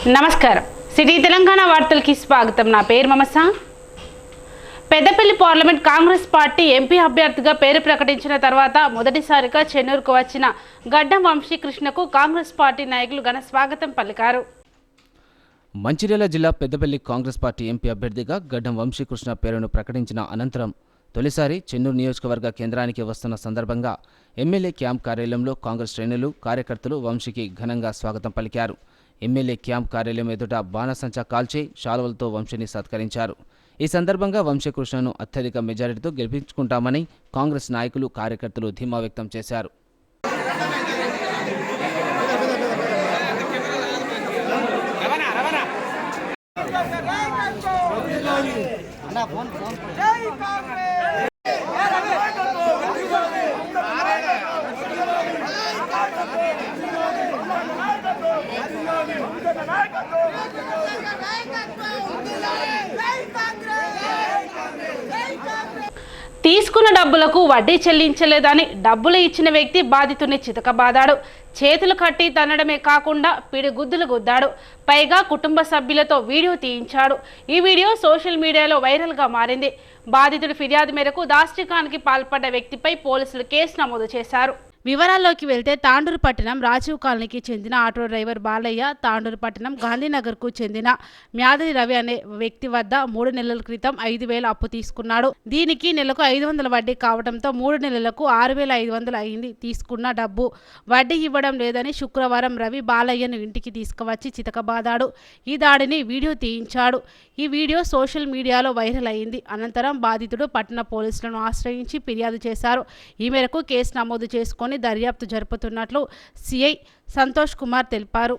నమస్కారం సిటీ తెలంగాణ వార్తలకి స్వాగతం. నా పేరు Mamasa. Peddapalli parliament Congress party MP అభ్యర్థిగా పేరు ప్రకటించిన తర్వాత మొదటిసారిగా చెన్నూరుకు వచ్చిన గడ్డం వంశీకృష్ణకు కాంగ్రెస్ పార్టీ నాయకులు ఘన స్వాగతం పలికారు. మంచిర్యాల జిల్లా పెద్దపల్లి కాంగ్రెస్ పార్టీ ఎంపీ అభ్యర్థిగా గడ్డం వంశీకృష్ణ పేరును ప్రకటించిన అనంతరం తొలిసారి చెన్నూరు నియోజకవర్గ కేంద్రానికి వస్తున్న సందర్భంగా ఎమ్మెల్యే క్యాంప్ కార్యాలయంలో కాంగ్రెస్ శ్రేణులు కార్యకర్తలు వంశీకి ఘనంగా స్వాగతం పలికారు. ఎమ్మెల్యే క్యాంప్ కార్యాలయం ఎదుట బాణసంచా కాల్చి శాలువలతో వంశీని సత్కరించారు. ఈ సందర్భంగా వంశీకృష్ణను అత్యధిక మెజారిటీతో గెలిపించుకుంటామని కాంగ్రెస్ నాయకులు కార్యకర్తలు ధీమా వ్యక్తం చేశారు. తీసుకున్న డబ్బులకు వడ్డీ చెల్లించలేదని డబ్బులు ఇచ్చిన వ్యక్తి బాధితుని చితకబాదాడు. చేతులు కట్టి తన్నడమే కాకుండా పిడిగుద్దులు గుద్దాడు. పైగా కుటుంబ సభ్యులతో వీడియో తీయించాడు. ఈ వీడియో సోషల్ మీడియాలో వైరల్గా మారింది. బాధితుడి ఫిర్యాదు మేరకు దాష్టికానికి పాల్పడ్డ వ్యక్తిపై పోలీసులు కేసు నమోదు చేశారు. వివరాల్లోకి వెళ్తే తాండూరు పట్టణం రాజీవ్ కాలనీకి చెందిన ఆటో డ్రైవర్ బాలయ్య తాండూరు పట్టణం గాంధీనగర్కు చెందిన మ్యాదరి రవి అనే వ్యక్తి వద్ద 3 నెలల క్రితం 5,000 అప్పు తీసుకున్నాడు. దీనికి నెలకు 500 వడ్డీ కావడంతో 3 నెలలకు 6,500 అయింది. తీసుకున్న డబ్బు వడ్డీ ఇవ్వడం లేదని శుక్రవారం రవి బాలయ్యను ఇంటికి తీసుకువచ్చి చితకబాదాడు. ఈ దాడిని వీడియో తీయించాడు. ఈ వీడియో సోషల్ మీడియాలో వైరల్ అయింది. అనంతరం బాధితుడు పట్టణ పోలీసులను ఆశ్రయించి ఫిర్యాదు చేశారు. ఈ మేరకు కేసు నమోదు చేసుకుని దర్యాప్తు జరుపుతున్నట్లు సిఐ సంతోష్ కుమార్ తెలిపారు.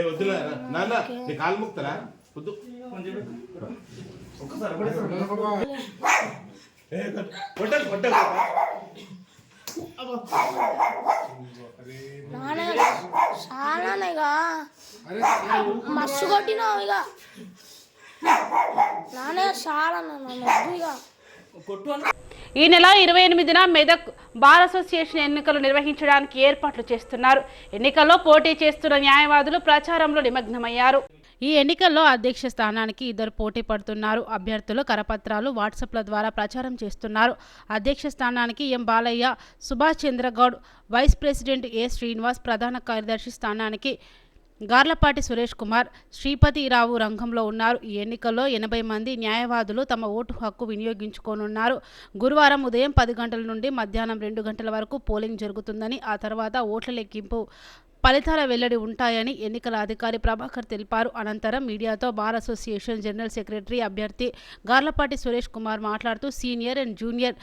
వద్దులే నాన్న నీ కాలు ముక్తరా వద్దు మస్తు కొట్టినావు ఇక నానే చాలా ఈ నెల 28న మెదక్ బార్ అసోసియేషన్ ఎన్నికలు నిర్వహించడానికి ఏర్పాట్లు చేస్తున్నారు. ఎన్నికల్లో పోటీ చేస్తున్న న్యాయవాదులు ప్రచారంలో నిమగ్నమయ్యారు. ఈ ఎన్నికల్లో అధ్యక్ష స్థానానికి 2 పోటీ పడుతున్నారు. అభ్యర్థులు కరపత్రాలు వాట్సాప్ల ద్వారా ప్రచారం చేస్తున్నారు. అధ్యక్ష స్థానానికి ఎం బాలయ్య, సుభాష్ చంద్రగౌడ్, వైస్ ప్రెసిడెంట్ ఏ శ్రీనివాస్, ప్రధాన కార్యదర్శి స్థానానికి గార్లపాటి సురేష్ కుమార్, శ్రీపతిరావు రంగంలో ఉన్నారు. ఈ ఎన్నికల్లో 80 మంది న్యాయవాదులు తమ ఓటు హక్కు వినియోగించుకోనున్నారు. గురువారం ఉదయం 10 గంటల నుండి మధ్యాహ్నం 2 గంటల వరకు పోలింగ్ జరుగుతుందని, ఆ తర్వాత ఓట్ల లెక్కింపు ఫలితాల వెల్లడి ఉంటాయని ఎన్నికల అధికారి ప్రభాకర్ తెలిపారు. అనంతరం మీడియాతో బార్ అసోసియేషన్ జనరల్ సెక్రటరీ అభ్యర్థి గార్లపాటి సురేష్ కుమార్ మాట్లాడుతూ సీనియర్ అండ్ జూనియర్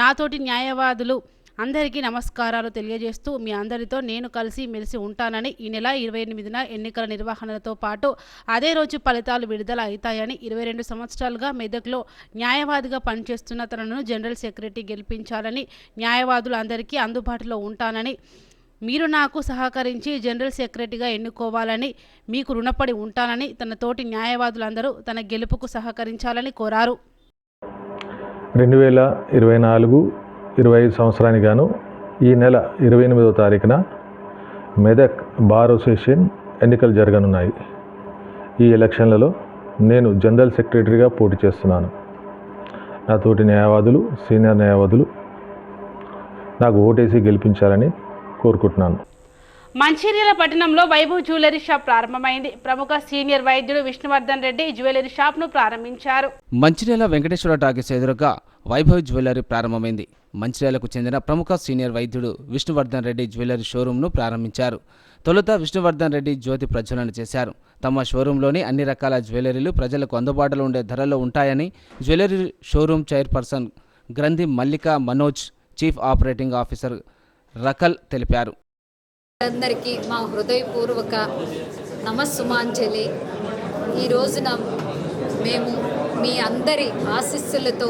నాతోటి న్యాయవాదులు అందరికీ నమస్కారాలు తెలియజేస్తూ మీ అందరితో నేను కలిసి మెలిసి ఉంటానని, ఈ నెల 28న ఎన్నికల నిర్వహణతో పాటు అదే రోజు ఫలితాలు విడుదల అవుతాయని, 22 సంవత్సరాలుగా మెదక్లో న్యాయవాదిగా పనిచేస్తున్న తనను జనరల్ సెక్రటరీ గెలిపించాలని, న్యాయవాదులు అందరికీ అందుబాటులో ఉంటానని, మీరు నాకు సహకరించి జనరల్ సెక్రటరీగా ఎన్నుకోవాలని, మీకు రుణపడి ఉంటానని, తన తోటి న్యాయవాదులందరూ తన గెలుపుకు సహకరించాలని కోరారు. 2024-25 సంవత్సరానికి గాను ఈ నెల 28వ తారీఖున మెదక్ బార్ అసోసియేషన్ ఎన్నికలు జరగనున్నాయి. ఈ ఎలక్షన్లలో నేను జనరల్ సెక్రటరీగా పోటీ చేస్తున్నాను. నా తోటి న్యాయవాదులు, సీనియర్ న్యాయవాదులు నాకు ఓటేసి గెలిపించాలని కోరుకుంటున్నాను. మంచిర్యాల పట్టణంలో వైభవ్ జ్యువెలరీ షాప్ ప్రారంభమైంది. ప్రముఖ సీనియర్ వైద్యుడు విష్ణువర్ధన్ రెడ్డి జ్యువెలరీ షాప్ను ప్రారంభించారు. మంచిర్యాల వెంకటేశ్వర టాకీస్ ఎదురుగా వైభవ్ జ్యువెలరీ ప్రారంభమైంది. మంచిర్యాలకు చెందిన ప్రముఖ సీనియర్ వైద్యుడు విష్ణువర్ధన్ రెడ్డి జ్యువెలరీ షోరూంను ప్రారంభించారు. తొలుత విష్ణువర్ధన్ రెడ్డి జ్యోతి ప్రజ్వలన చేశారు. తమ షోరూంలోని అన్ని రకాల జ్యువెలరీలు ప్రజలకు అందుబాటులో ఉండే ధరల్లో ఉంటాయని jewellery showroom chairperson Granthi Mallika Manoj, chief operating officer Rakal తెలిపారు. అందరికీ మా హృదయపూర్వక నమస్సుమాంజలి. ఈ రోజున మేము మీ అందరి ఆశీస్సులతో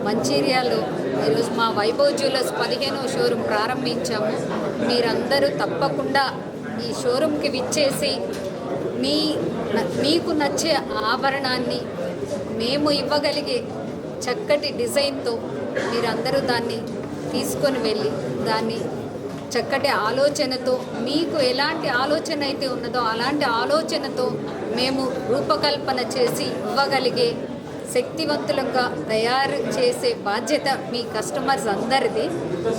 మంచిర్యాలలో ఈరోజు మా వైభవ్ జ్యువెలర్స్ 15వ షోరూమ్ ప్రారంభించాము. మీరందరూ తప్పకుండా ఈ షోరూమ్కి విచ్చేసి మీకు నచ్చే ఆభరణాన్ని మేము ఇవ్వగలిగే చక్కటి డిజైన్తో మీరందరూ దాన్ని తీసుకొని వెళ్ళి దాన్ని చక్కటి ఆలోచనతో మీకు ఎలాంటి ఆలోచన అయితే ఉన్నదో అలాంటి ఆలోచనతో మేము రూపకల్పన చేసి ఇవ్వగలిగే శక్తివంతులుగా తయారు చేసే బాధ్యత మీ కస్టమర్స్ అందరిది.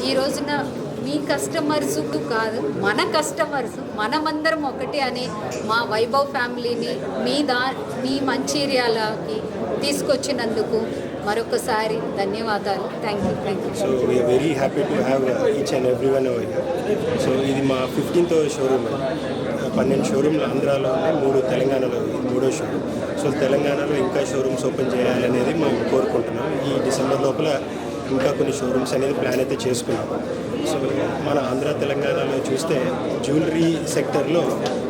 ఈ రోజున మీ కస్టమర్స్ కాదు, మన కస్టమర్స్ మనమందరం ఒకటి అనే మా వైభవ్ ఫ్యామిలీని మీ మంచిర్యాలకి తీసుకొచ్చినందుకు మరొకసారి ధన్యవాదాలు. Thank you. So we are very happy to have each and every one over here. So ఇది మా 15th షోరూమ్. 12 షోరూమ్లు ఆంధ్రాలో ఉన్నాయి, 3 తెలంగాణలో, 3వ షోరూమ్. సో తెలంగాణలో ఇంకా షోరూమ్స్ ఓపెన్ చేయాలనేది మేము కోరుకుంటున్నాం. ఈ డిసెంబర్ లోపల ఇంకా కొన్ని షోరూమ్స్ అనేది ప్లాన్ అయితే చేసుకున్నాం. సో మన ఆంధ్ర తెలంగాణలో చూస్తే జ్యువెలరీ సెక్టర్లో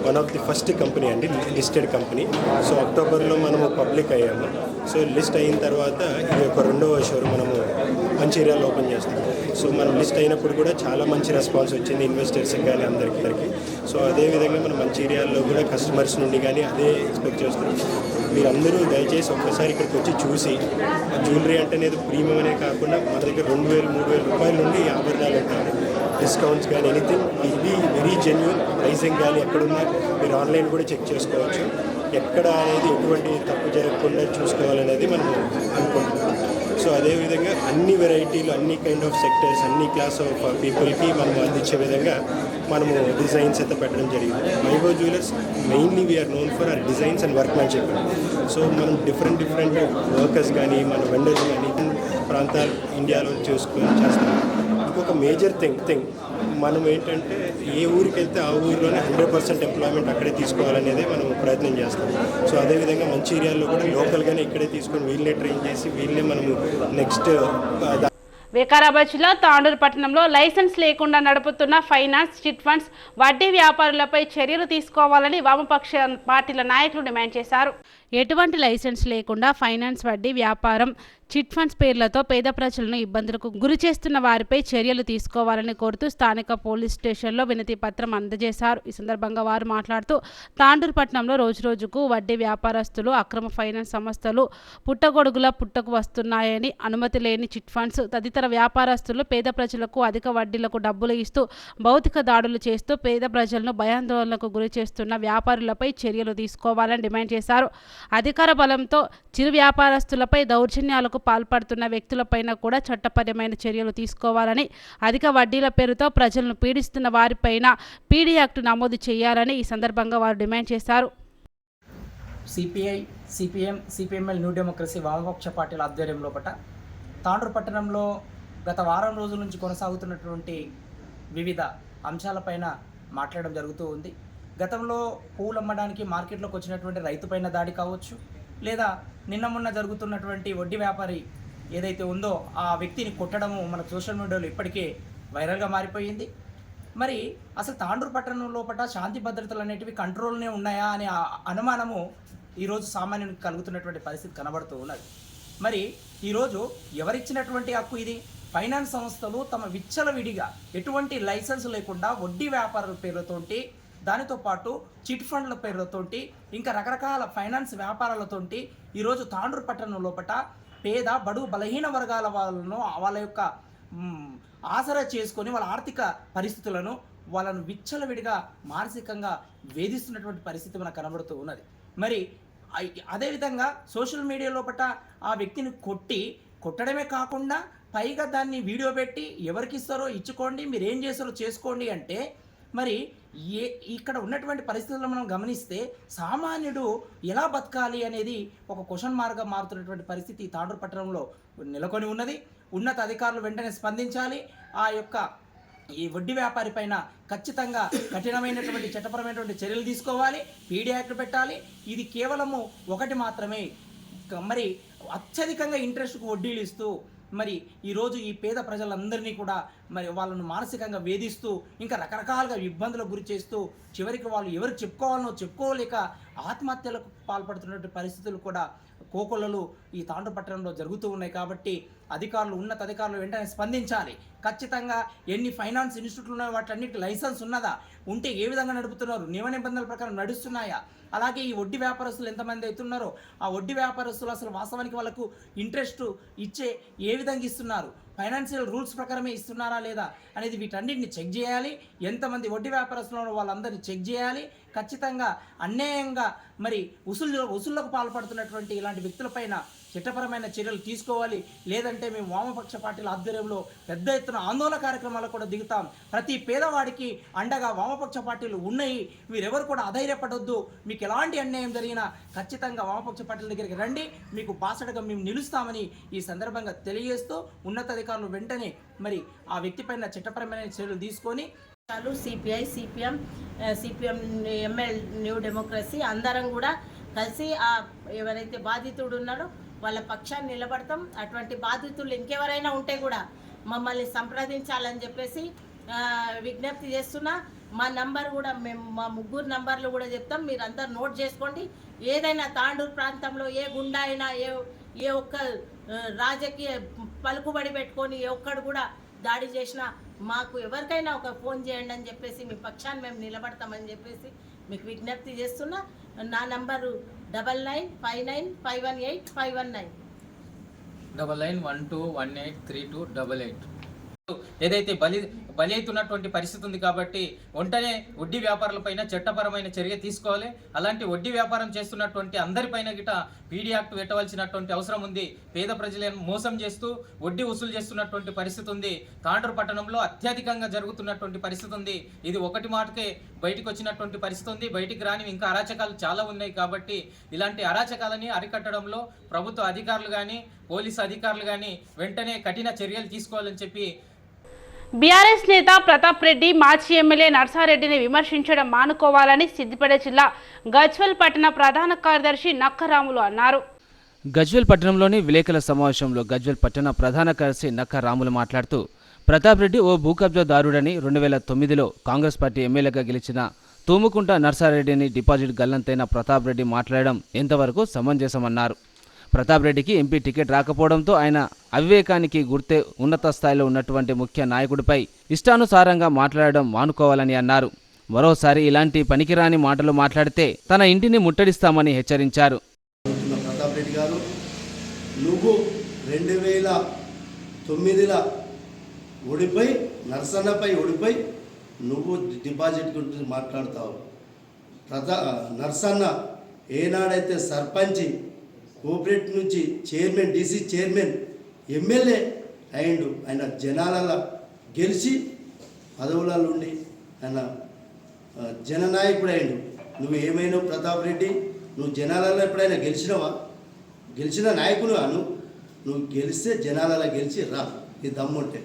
one of the first company అండి, లిస్టెడ్ కంపెనీ. సో అక్టోబర్లో మనము పబ్లిక్ అయ్యాము. సో లిస్ట్ అయిన తర్వాత ఇది ఒక 2వ షోరూమ్ మనము మంచిర్యాలలో ఓపెన్ చేస్తాం. సో మనం లిస్ట్ అయినప్పుడు కూడా చాలా మంచి రెస్పాన్స్ వచ్చింది ఇన్వెస్టర్స్కి కానీ అందరికీ. సో అదేవిధంగా మన మంచిర్యాలలో కూడా కస్టమర్స్ నుండి కానీ అదే ఎక్స్పెక్ట్ చేస్తున్నాం. మీరందరూ దయచేసి ఒక్కసారి ఇక్కడికి వచ్చి చూసి, జ్యువెలరీ అంటే అనేది ప్రీమియం అనే కాకుండా మన దగ్గర 2,000-3,000 రూపాయల నుండి ఆభరణాలు ఉంటాయి. డిస్కౌంట్స్ కానీ ఎనీథింగ్ ఇది వెరీ జెన్యూన్. ప్రైసింగ్ కానీ ఎక్కడున్నా మీరు ఆన్లైన్ కూడా చెక్ చేసుకోవచ్చు. ఎక్కడ అనేది ఎటువంటి తప్పు జరగకుండా చూసుకోవాలనేది మనం అనుకుంటున్నాం. సో అదేవిధంగా అన్ని వెరైటీలు, అన్ని కైండ్ ఆఫ్ సెక్టర్స్, అన్ని క్లాస్ ఆఫ్ పీపుల్కి మనం అందించే విధంగా మనము డిజైన్స్ అయితే పెట్టడం జరిగింది. Vaibhav jewellers mainly we are known for our designs and workmanship. So మనం డిఫరెంట్ వర్కర్స్ కానీ మన వెండర్స్ కానీ ప్రాంతాలు ఇండియాలో చేస్తాం. ఇంకొక మేజర్ థింగ్ మనం ఏంటంటే ఏ ఊరికి వెళ్తే ఆ ఊరిలోనే 100% ఎంప్లాయ్మెంట్ అక్కడే తీసుకోవాలనేదే మనం ప్రయత్నం చేస్తాం. సో అదేవిధంగా మంచిర్యాలలో కూడా లోకల్గానే ఇక్కడే తీసుకొని వీళ్ళనే ట్రైన్ చేసి వీళ్ళనే మనము నెక్స్ట్. వికారాబాద్ జిల్లా తాండూరు పట్టణంలో లైసెన్స్ లేకుండా నడుపుతున్న ఫైనాన్స్, చిట్ ఫండ్స్, వడ్డీ వ్యాపారులపై చర్యలు తీసుకోవాలని వామపక్ష పార్టీల నాయకులు డిమాండ్ చేశారు. ఎటువంటి లైసెన్స్ లేకుండా ఫైనాన్స్, వడ్డీ వ్యాపారం, చిట్ ఫండ్స్ పేర్లతో పేద ప్రజలను ఇబ్బందులకు గురి చేస్తున్న వారిపై చర్యలు తీసుకోవాలని కోరుతూ స్థానిక పోలీస్ స్టేషన్లో వినతి పత్రం అందజేశారు. ఈ సందర్భంగా వారు మాట్లాడుతూ తాండూరు పట్టణంలో రోజురోజుకు వడ్డీ వ్యాపారస్తులు, అక్రమ ఫైనాన్స్ సంస్థలు పుట్టకు వస్తున్నాయని, అనుమతి లేని చిట్ ఫండ్స్ తదితర వ్యాపారస్తులు పేద ప్రజలకు అధిక వడ్డీలకు డబ్బులు ఇస్తూ భౌతిక దాడులు చేస్తూ పేద ప్రజలను భయాందోళనకు గురి చేస్తున్న వ్యాపారులపై చర్యలు తీసుకోవాలని డిమాండ్ చేశారు. అధికార బలంతో చిరు వ్యాపారస్తులపై దౌర్జన్యాలకు పాల్పడుతున్న వ్యక్తులపైన కూడా చట్టపరమైన చర్యలు తీసుకోవాలని, అధిక వడ్డీల పేరుతో ప్రజలను పీడిస్తున్న వారిపైన పీడీ యాక్ట్ నమోదు చేయాలని ఈ సందర్భంగా వారు డిమాండ్ చేశారు. CPI, CPM, CPML new democracy వామపక్ష పార్టీల ఆధ్వర్యంలో తాండూరు పట్టణంలో గత వారం రోజుల నుంచి కొనసాగుతున్నటువంటి వివిధ అంశాలపైన మాట్లాడడం జరుగుతూ ఉంది. గతంలో పూలు అమ్మడానికి మార్కెట్లోకి వచ్చినటువంటి రైతుపైన దాడి కావచ్చు, లేదా నిన్న మొన్న జరుగుతున్నటువంటి వడ్డీ వ్యాపారి ఏదైతే ఉందో ఆ వ్యక్తిని కొట్టడము మన సోషల్ మీడియాలో ఇప్పటికే వైరల్గా మారిపోయింది. మరి అసలు తాండూరు పట్టణం లోపల శాంతి భద్రతలు అనేటివి కంట్రోల్నే ఉన్నాయా అనే అనుమానము ఈరోజు సామాన్యునికి కలుగుతున్నటువంటి పరిస్థితి కనబడుతూ ఉన్నది. మరి ఈరోజు ఎవరిచ్చినటువంటి హక్కు ఇది? ఫైనాన్స్ సంస్థలు తమ విచ్చలవిడిగా ఎటువంటి లైసెన్స్ లేకుండా వడ్డీ వ్యాపారాల పేర్లతోటి, దానితో పాటు చిట్ ఫండ్ల పేర్లతోటి, ఇంకా రకరకాల ఫైనాన్స్ వ్యాపారాలతోటి ఈరోజు తాండూరు పట్టణం లోపల పేద బడుగు బలహీన వర్గాల వాళ్ళను వాళ్ళ యొక్క ఆసరా చేసుకొని వాళ్ళ ఆర్థిక పరిస్థితులను వాళ్ళను విచ్చలవిడిగా మానసికంగా వేధిస్తున్నటువంటి పరిస్థితి మనకు కనబడుతూ ఉన్నది. మరి అదేవిధంగా సోషల్ మీడియా లోపల ఆ వ్యక్తిని కొట్టడమే కాకుండా పైగా దాన్ని వీడియో పెట్టి ఎవరికి ఇస్తారో ఇచ్చుకోండి, మీరు ఏం చేస్తారో చేసుకోండి అంటే, మరి ఇక్కడ ఉన్నటువంటి పరిస్థితులను మనం గమనిస్తే సామాన్యుడు ఎలా బతకాలి అనేది ఒక క్వశ్చన్ మార్క్గా మారుతున్నటువంటి పరిస్థితి తాండూరు పట్టణంలో నెలకొని ఉన్నది. ఉన్నత అధికారులు వెంటనే స్పందించాలి. ఆ యొక్క ఈ వడ్డీ వ్యాపారి పైన ఖచ్చితంగా కఠినమైనటువంటి చట్టపరమైనటువంటి చర్యలు తీసుకోవాలి, పీడీ యాక్ట్ పెట్టాలి. ఇది కేవలము ఒకటి మాత్రమే, మరి అత్యధికంగా ఇంట్రెస్ట్కు వడ్డీలు ఇస్తూ మరి ఈరోజు ఈ పేద ప్రజలందరినీ కూడా మరి వాళ్ళను మానసికంగా వేధిస్తూ ఇంకా రకరకాలుగా ఇబ్బందులకు గురి చేస్తూ చివరికి వాళ్ళు ఎవరికి చెప్పుకోవాలనో చెప్పుకోలేక ఆత్మహత్యలకు పాల్పడుతున్నటువంటి పరిస్థితులు కూడా కోకొల్లలు ఈ తాండ్రు పట్టణంలో జరుగుతూ ఉన్నాయి. కాబట్టి అధికారులు, ఉన్నత అధికారులు వెంటనే స్పందించాలి. ఖచ్చితంగా ఎన్ని ఫైనాన్స్ ఇన్స్టిట్యూట్లు ఉన్నాయో వాటిన్నిటికీ లైసెన్స్ ఉన్నదా, ఉంటే ఏ విధంగా నడుపుతున్నారు, నియమ నిబంధనల ప్రకారం నడుస్తున్నాయా, అలాగే ఈ వడ్డీ వ్యాపారస్తులు ఎంతమంది అవుతున్నారో ఆ వడ్డీ వ్యాపారస్తులు అసలు వాస్తవానికి వాళ్ళకు ఇంట్రెస్ట్ ఇచ్చే ఏ విధంగా ఇస్తున్నారు, ఫైనాన్షియల్ రూల్స్ ప్రకారమే ఇస్తున్నారా లేదా అనేది వీటన్నిటిని చెక్ చేయాలి. ఎంతమంది వడ్డీ వ్యాపారస్తులు వాళ్ళందరినీ చెక్ చేయాలి. ఖచ్చితంగా అన్యాయంగా మరి వసూళ్లకు పాల్పడుతున్నటువంటి ఇలాంటి వ్యక్తులపైన చట్టపరమైన చర్యలు తీసుకోవాలి. లేదంటే మేము వామపక్ష పార్టీల ఆధ్వర్యంలో పెద్ద ఎత్తున ఆందోళన కార్యక్రమాలకు కూడా దిగుతాం. ప్రతి పేదవాడికి అండగా వామపక్ష పార్టీలు ఉన్నాయి. మీరెవరు కూడా అధైర్యపడొద్దు. మీకు ఎలాంటి అన్యాయం జరిగినా ఖచ్చితంగా వామపక్ష పార్టీల దగ్గరికి రండి, మీకు బాసటగా మేము నిలుస్తామని ఈ సందర్భంగా తెలియజేస్తూ ఉన్నతాధికారులు వెంటనే మరి ఆ వ్యక్తిపైన చట్టపరమైన చర్యలు తీసుకొని CPI, CPM, ML new democracy అందరం కూడా కలిసి ఎవరైతే బాధితుడు ఉన్నాడో వాళ్ళ పక్షాన్ని నిలబడతాం. అటువంటి బాధితులు ఇంకెవరైనా ఉంటే కూడా మమ్మల్ని సంప్రదించాలని చెప్పేసి విజ్ఞప్తి చేస్తున్నా. మా నంబర్ కూడా మా ముగ్గురు నంబర్లు కూడా చెప్తాం, మీరందరూ నోట్ చేసుకోండి. ఏదైనా తాండూరు ప్రాంతంలో ఏ గుండా అయినా ఏ ఒక్క రాజకీయ పలుకుబడి పెట్టుకొని ఏ ఒక్కడు కూడా దాడి చేసినా మాకు ఎవరికైనా ఒక ఫోన్ చేయండి అని చెప్పేసి మీ పక్షాన్ని మేము నిలబడతామని చెప్పేసి మీకు విజ్ఞప్తి చేస్తున్నా. నా నంబరు 99599518 9912183288. ఏదైతే బలి అవుతున్నటువంటి పరిస్థితి ఉంది కాబట్టి వెంటనే వడ్డీ వ్యాపారులపైన చట్టపరమైన చర్య తీసుకోవాలి. అలాంటి వడ్డీ వ్యాపారం చేస్తున్నటువంటి అందరిపైన గిట పీడీ యాక్ట్ పెట్టవలసినటువంటి అవసరం ఉంది. పేద ప్రజలను మోసం చేస్తూ వడ్డీ వసూలు చేస్తున్నటువంటి పరిస్థితి ఉంది. తాండ్రు పట్టణంలో అత్యధికంగా జరుగుతున్నటువంటి పరిస్థితి ఉంది. ఇది ఒకటి మాటకే బయటకు వచ్చినటువంటి పరిస్థితి ఉంది. బయటికి రాని ఇంకా అరాచకాలు చాలా ఉన్నాయి. కాబట్టి ఇలాంటి అరాచకాలని అరికట్టడంలో ప్రభుత్వ అధికారులు కానీ పోలీసు అధికారులు కానీ వెంటనే కఠిన చర్యలు తీసుకోవాలని చెప్పి బీఆర్ఎస్ నేత ప్రతాప్ రెడ్డి మాజీ ఎమ్మెల్యే నర్సారెడ్డిని విమర్శించడం మానుకోవాలని సిద్దిపేట జిల్లా గజ్వెల్ పట్టణ ప్రధాన కార్యదర్శి నక్కరాములు అన్నారు. గజ్వెల్ పట్టణంలోని విలేకరుల సమావేశంలో గజ్వెల్ పట్టణ ప్రధాన కార్యదర్శి నక్కరాములు మాట్లాడుతూ ప్రతాప్ రెడ్డి ఓ భూకబ్జాదారుడని 2009లో కాంగ్రెస్ పార్టీ ఎమ్మెల్యేగా గెలిచిన తూముకుంట నర్సారెడ్డిని డిపాజిట్ గల్లంతైన ప్రతాప్ రెడ్డి మాట్లాడడం ఎంతవరకు సమంజసమన్నారు. ప్రతాప్ రెడ్డికి ఎంపీ టికెట్ రాకపోవడంతో ఆయన అవివేకానికి గుర్తే ఉన్నత స్థాయిలో ఉన్నటువంటి ముఖ్య నాయకుడిపై ఇష్టానుసారంగా మాట్లాడడం మానుకోవాలని అన్నారు. మరోసారి ఇలాంటి పనికిరాని మాటలు మాట్లాడితే తన ఇంటిని ముట్టడిస్తామని హెచ్చరించారు. ప్రతాప్ రెడ్డి గారు, నువ్వు 2009లో ఓడిపోయి నర్సన్నపై ఓడిపోయి నువ్వు డిపాజిట్ గురించి మాట్లాడతావు. నర్సన్న ఏనాడైతే సర్పంచి కోఆపరేటివ్ నుంచి చైర్మన్, డీసీ చైర్మన్, ఎమ్మెల్యే అయిండు, ఆయన జనాలలో గెలిచి పదవులలో ఉండి ఆయన జననాయకుడు అయిండు. నువ్వు ఏమైనావు ప్రతాప్ రెడ్డి? నువ్వు జనాలలో ఎప్పుడైనా గెలిచినావా? గెలిచిన నాయకుడు నువ్వు గెలిస్తే జనాలలో గెలిచి రా, నీ దమ్ముంటే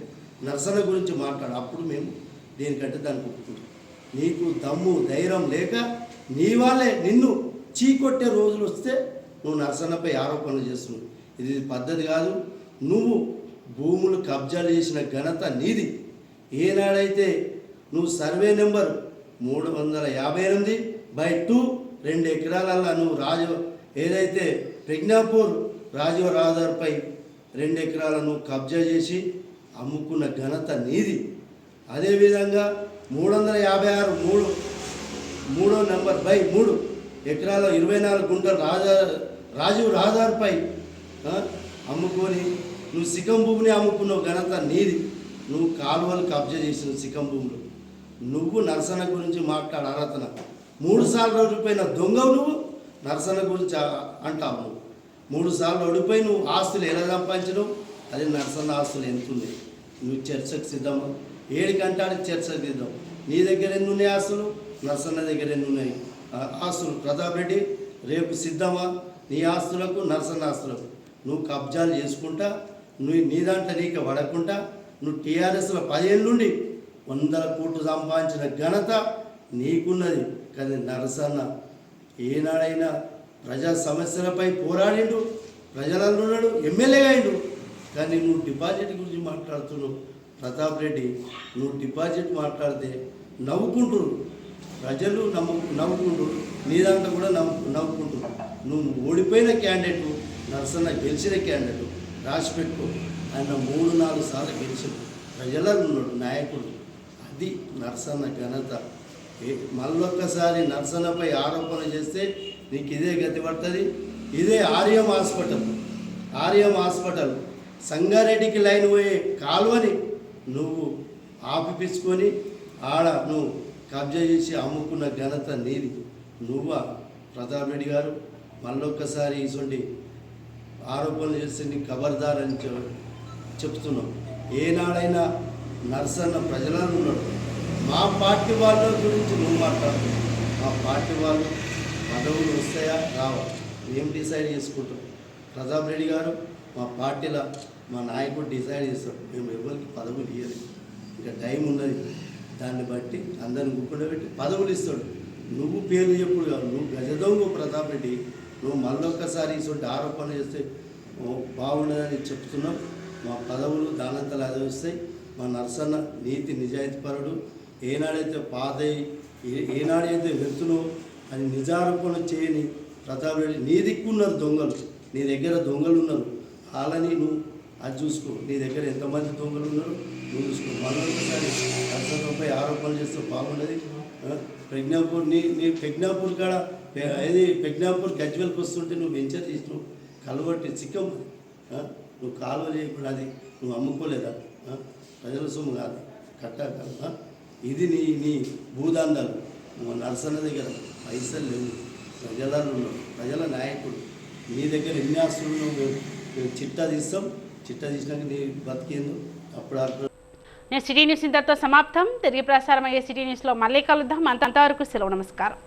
నర్సన్న గురించి మాట్లాడు. అప్పుడు మేము దేనికంటే దానికి ఒప్పుకుంటాం. నీకు దమ్ము ధైర్యం లేక నీ వాళ్ళే నిన్ను చీకొట్టే రోజులు వస్తే నువ్వు నర్సన్నపై ఆరోపణలు చేస్తున్నావు. ఇది పద్ధతి కాదు. నువ్వు భూములు కబ్జాలు చేసిన ఘనత నీది. ఏనాడైతే నువ్వు సర్వే నెంబర్ 358/2 2 ఎకరాలలో నువ్వు ఏదైతే ప్రజ్ఞాపూర్ రాజీవ్ రహదారిపై 2 ఎకరాలను నువ్వు కబ్జా చేసి అమ్ముకున్న ఘనత నీది. అదేవిధంగా 366/3 ఎకరాల 24 గుంటలు రాజీవ్ రహదారిపై అమ్ముకొని నువ్వు సికం భూమిని అమ్ముకున్నావు ఘనత నీది. నువ్వు కాలువలు కబ్జా చేసిన సికం భూములు. నువ్వు నర్సన్న గురించి మాట్లాడ అర్హతన 3 సార్లు ఓడిపోయిన దొంగవు నువ్వు నర్సన్న గురించి అంటావు. నువ్వు 3 సార్లు ఓడిపోయి నువ్వు ఆస్తులు ఎలా సంపాదించడం, అది నర్సన్న ఆస్తులు ఎంతుంది? నువ్వు చర్చకు సిద్ధమా? 7 గంటలకు చర్చకు సిద్ధం. నీ దగ్గర ఎన్ని ఉన్నాయి ఆస్తులు, నర్సన్న దగ్గర ఎన్ని ఉన్నాయి ఆస్తులు? ప్రతాప్ రెడ్డి రేపు సిద్ధమా? నీ ఆస్తులకు నర్సన్న ఆస్తులకు నువ్వు కబ్జాలు చేసుకుంటా, నువ్వు నీ దాంట్లో నీకు పడకుండా నువ్వు టీఆర్ఎస్లో 10 ఏళ్ళ నుండి 100 కోట్లు సంపాదించిన ఘనత నీకున్నది. కానీ నర్సన్న ఏనాడైనా ప్రజా సమస్యలపై పోరాడిండు, ప్రజలలో ఉన్నాడు, ఎమ్మెల్యేగా అయిండు. కానీ నువ్వు డిపాజిట్ గురించి మాట్లాడుతున్నావు. ప్రతాప్ రెడ్డి నువ్వు డిపాజిట్ మాట్లాడితే నవ్వుకుంటురు ప్రజలు నవ్వుకుంటురు, నీ దాంట్లో కూడా నవ్వుకుంటురు. నువ్వు ఓడిపోయిన క్యాండిడేట్, నరసన్న గెలిచిన క్యాండిడేట్ రాసి పెట్టుకో. ఆయన 3-4 సార్లు గెలిచిన ప్రజలలో ఉన్నాడు నాయకుడు. అది నరసన్న ఘనత. మళ్ళొక్కసారి నరసన్నపై ఆరోపణ చేస్తే నీకు ఇదే గతి పడుతుంది. ఇదే ఆర్యం హాస్పిటల్ సంగారెడ్డికి లైన్ పోయే కాలువని నువ్వు ఆపిపించుకొని ఆడ నువ్వు కబ్జా చేసి అమ్ముకున్న ఘనత నీది. నువ్వా ప్రతాప్ రెడ్డి గారు? మళ్ళొక్కసారి ఇటువంటి ఆరోపణలు చేస్తే నీకు ఖబర్దార్ అని చెప్తున్నావు. ఏనాడైనా నరసన్న ప్రజలను ఉన్నాడు. మా పార్టీ వాళ్ళ గురించి నువ్వు మాట్లాడుతున్నావు. మా పార్టీ వాళ్ళు పదవులు వస్తాయా రావా మేము డిసైడ్ చేసుకుంటాం. ప్రతాప్ రెడ్డి గారు మా పార్టీలో మా నాయకుడు డిసైడ్ చేస్తాడు. మేము ఎవరికి పదవులు ఇవ్వలేదు, ఇంకా టైం ఉన్నది. దాన్ని బట్టి అందరిని గుర్తుండబెట్టి పదవులు ఇస్తాడు. నువ్వు పేర్లు చెప్పుడు కాదు, నువ్వు గజదొంగ ప్రతాప్ రెడ్డి. నువ్వు మళ్ళొక్కసారి ఇటువంటి ఆరోపణ చేస్తే బాగుండదని చెప్తున్నావు. మా పదవులు దానంతలు అది వస్తాయి. మా నరసన్న నీతి నిజాయితీపరుడు. ఏనాడైతే వెళ్తున్నావు అని నిజారోపణ చేయని ప్రతాప్ రెడ్డి. నీ దిక్కున్నారు దొంగలు, నీ దగ్గర దొంగలు ఉన్నారు. వాళ్ళని నువ్వు అది చూసుకో. నీ దగ్గర ఎంతమంది దొంగలు ఉన్నారు నువ్వు చూసుకో. మళ్ళొకసారి నరసన్నపై ఆరోపణలు చేస్తే బాగుండదు. ప్రజ్ఞాపూర్ నీ ప్రజ్ఞాపూర్ కాడ ఏది ప్రజ్ఞాపూర్ గజ్వెల్కి వస్తుంటే నువ్వు వెంచర్ చేసినావు కలవట్టి చిక్కం. నువ్వు కాలువ చేయకుండా అది నువ్వు అమ్ముకోలేదా? ప్రజల సొమ్ము కాదు, కట్టాక. ఇది నీ భూదాండాలు. నువ్వు నరసన్న దగ్గర పైసలు లేవు, ప్రజలలో ఉన్నావు, ప్రజల నాయకుడు. నీ దగ్గర ఎన్ని ఆస్తులు మేము చిట్టా తీస్తాం. చిట్టా తీసినాక నీ బతికేందు అప్పుడు. సిటీ న్యూస్ ఇంతటితో సమాప్తం. తిరిగి ప్రసారం అయ్యే సిటీ న్యూస్లో మళ్ళీ కలుద్దాం. అంతవరకు సెలవు. నమస్కారం.